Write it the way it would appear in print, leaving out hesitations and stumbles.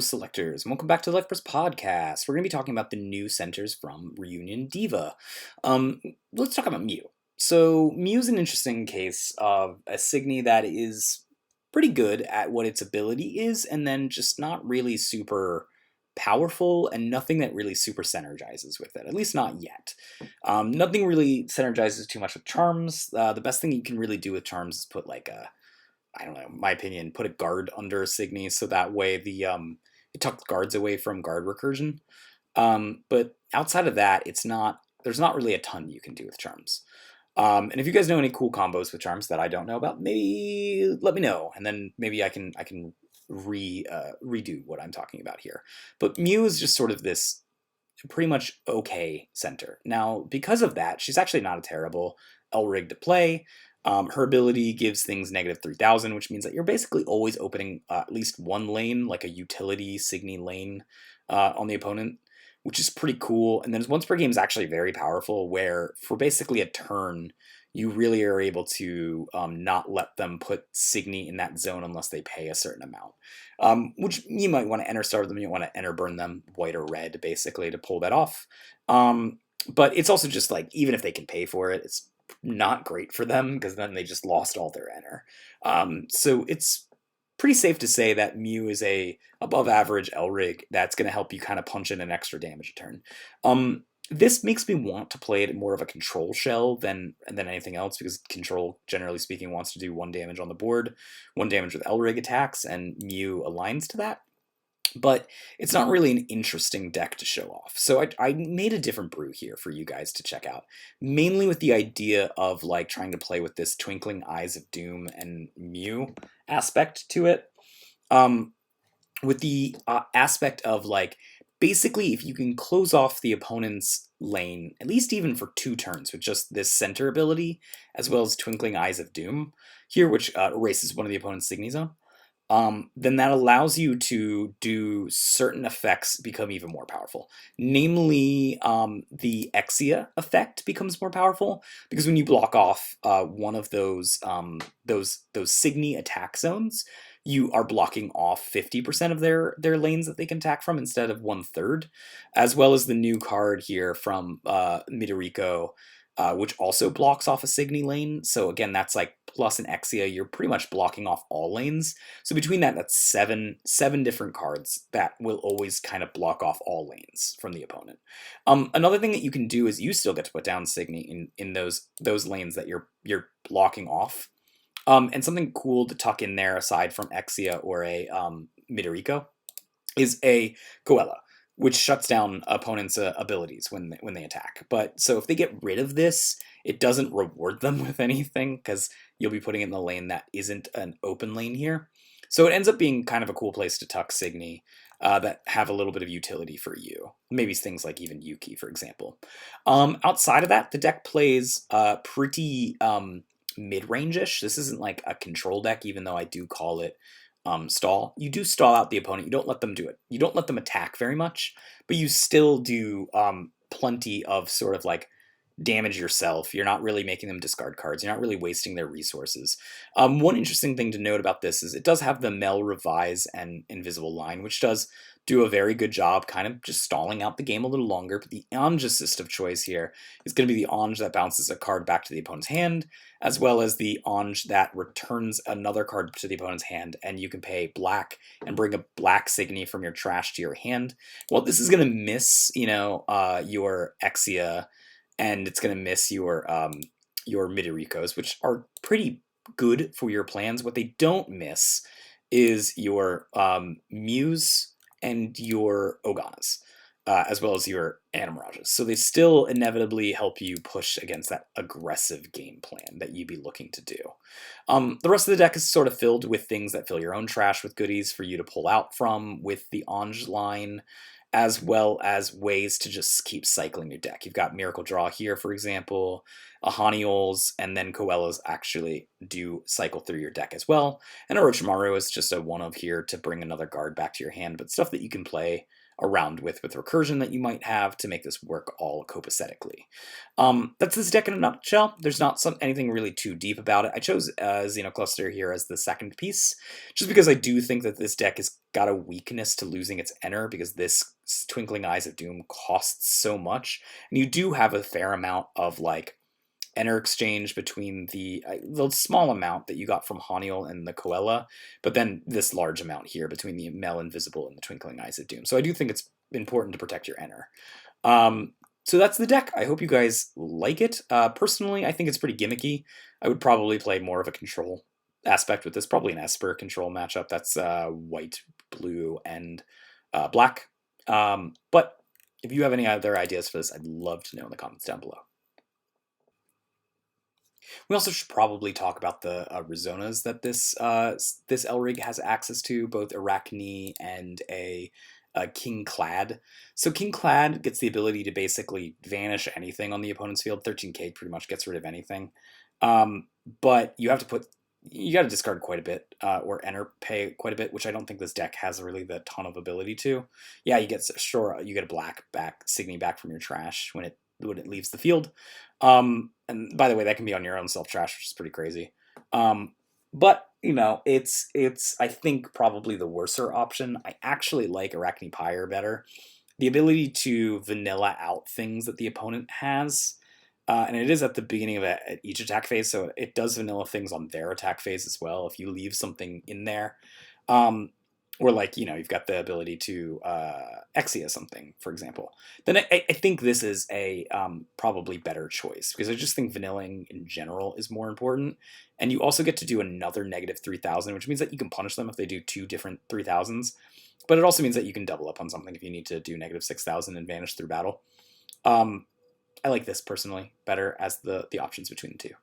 Selectors, and welcome back to the Left Press Podcast. We're going to be talking about the new centers from Reunion Diva. Um, let's talk about Mew. So, Mew is an interesting case of a Signy that is pretty good at what its ability is, and then just not really super powerful, and nothing that really super synergizes with it, at least not yet. Nothing really synergizes too much with Charms. The best thing you can really do with Charms is put like a I don't know, my opinion, put a guard under a Signy so that way the it tucks guards away from guard recursion. But outside of that, there's not really a ton you can do with charms. And if you guys know any cool combos with charms that I don't know about, maybe let me know, and then maybe I can redo what I'm talking about here. But Mew is just sort of this pretty much okay center. Now, because of that, she's actually not a terrible Elrig to play. Her ability gives things negative 3,000, which means that you're basically always opening at least one lane, like a utility Signy lane on the opponent, which is pretty cool. And then once per game is actually very powerful, where for basically a turn, you really are able to not let them put Signy in that zone unless they pay a certain amount. Which you might want to enter starve them, you want to enter burn them, white or red, basically, to pull that off. But it's also just like, even if they can pay for it, it's not great for them because then they just lost all their enter. So it's pretty safe to say that Mew is a above average Elrig that's going to help you kind of punch in an extra damage a turn. This makes me want to play it more of a control shell than anything else, because control, generally speaking, wants to do 1 damage on the board, 1 damage with Elrig attacks, and Mew aligns to that. But it's not really an interesting deck to show off. So I made a different brew here for you guys to check out, mainly with the idea of like trying to play with this Twinkling Eyes of Doom and Mew aspect to it. With the aspect of like, basically, if you can close off the opponent's lane, at least even for 2 turns, with just this center ability, as well as Twinkling Eyes of Doom here, which erases one of the opponent's Signies on, then that allows you to do certain effects become even more powerful. Namely, the Exia effect becomes more powerful, because when you block off one of those Signy attack zones, you are blocking off 50% of their lanes that they can attack from instead of 1/3, as well as the new card here from Midoriko, which also blocks off a Signy lane. So again, that's like plus an Exia, you're pretty much blocking off all lanes. So between that, that's seven different cards that will always kind of block off all lanes from the opponent. Another thing that you can do is you still get to put down Signy in those lanes that you're blocking off. And something cool to tuck in there, aside from Exia or a Midoriko, is a Goella, which shuts down opponents' abilities when they attack. But so if they get rid of this, it doesn't reward them with anything, because you'll be putting it in the lane that isn't an open lane here. So it ends up being kind of a cool place to tuck Signy that have a little bit of utility for you. Maybe things like even Yuki, for example. Outside of that, the deck plays pretty mid-range-ish. This isn't like a control deck, even though I do call it stall. You do stall out the opponent. You don't let them do it. You don't let them attack very much, but you still do plenty of sort of like damage yourself. You're not really making them discard cards. You're not really wasting their resources. One interesting thing to note about this is it does have the Mel, Revise, and Invisible Line, which does do a very good job kind of just stalling out the game a little longer. But the Anj assist of choice here is going to be the Anj that bounces a card back to the opponent's hand, as well as the Anj that returns another card to the opponent's hand, and you can pay black and bring a black Signy from your trash to your hand. Well, this is going to miss, your Exia, and it's going to miss your Midorikos, which are pretty good for your plans. What they don't miss is your Muse and your Oganas, as well as your Animirages. So they still inevitably help you push against that aggressive game plan that you'd be looking to do. The rest of the deck is sort of filled with things that fill your own trash with goodies for you to pull out from with the Anj line, as well as ways to just keep cycling your deck. You've got Miracle Draw here, for example, Ahaniol's, and then Coellas actually do cycle through your deck as well. And Orochimaru is just a one of here to bring another guard back to your hand, but stuff that you can play around with recursion that you might have to make this work all copacetically. That's this deck in a nutshell. There's not anything really too deep about it. I chose Xenocluster here as the second piece, just because I do think that this deck has got a weakness to losing its Enter, because this Twinkling Eyes of Doom costs so much, and you do have a fair amount of like Enter exchange between the small amount that you got from Haniel and the Coella, but then this large amount here between the Mel Invisible and the Twinkling Eyes of Doom. So I do think it's important to protect your Enter. So that's the deck. I hope you guys like it. Personally, I think it's pretty gimmicky. I would probably play more of a control aspect with this, probably an Esper control matchup. That's white, blue, and black. But if you have any other ideas for this, I'd love to know in the comments down below. We also should probably talk about the Rizonas that this Elrig has access to, both Arachne and a King Clad. So King Clad gets the ability to basically vanish anything on the opponent's field. 13k pretty much gets rid of anything. But you have to you got to discard quite a bit, or enter pay quite a bit, which I don't think this deck has really the ton of ability to. Yeah, you get a black Signy back from your trash when it leaves the field. And by the way, that can be on your own self trash, which is pretty crazy. But it's I think probably the worser option. I actually like Arachne Pyre better. The ability to vanilla out things that the opponent has. And it is at the beginning of each attack phase, so it does vanilla things on their attack phase as well, if you leave something in there. Or like, you've got the ability to Exia something, for example. Then I think this is a probably better choice, because I just think vanilling in general is more important. And you also get to do another negative 3,000, which means that you can punish them if they do 2 different 3,000s. But it also means that you can double up on something if you need to do negative 6,000 and vanish through battle. I like this personally better as the options between the two.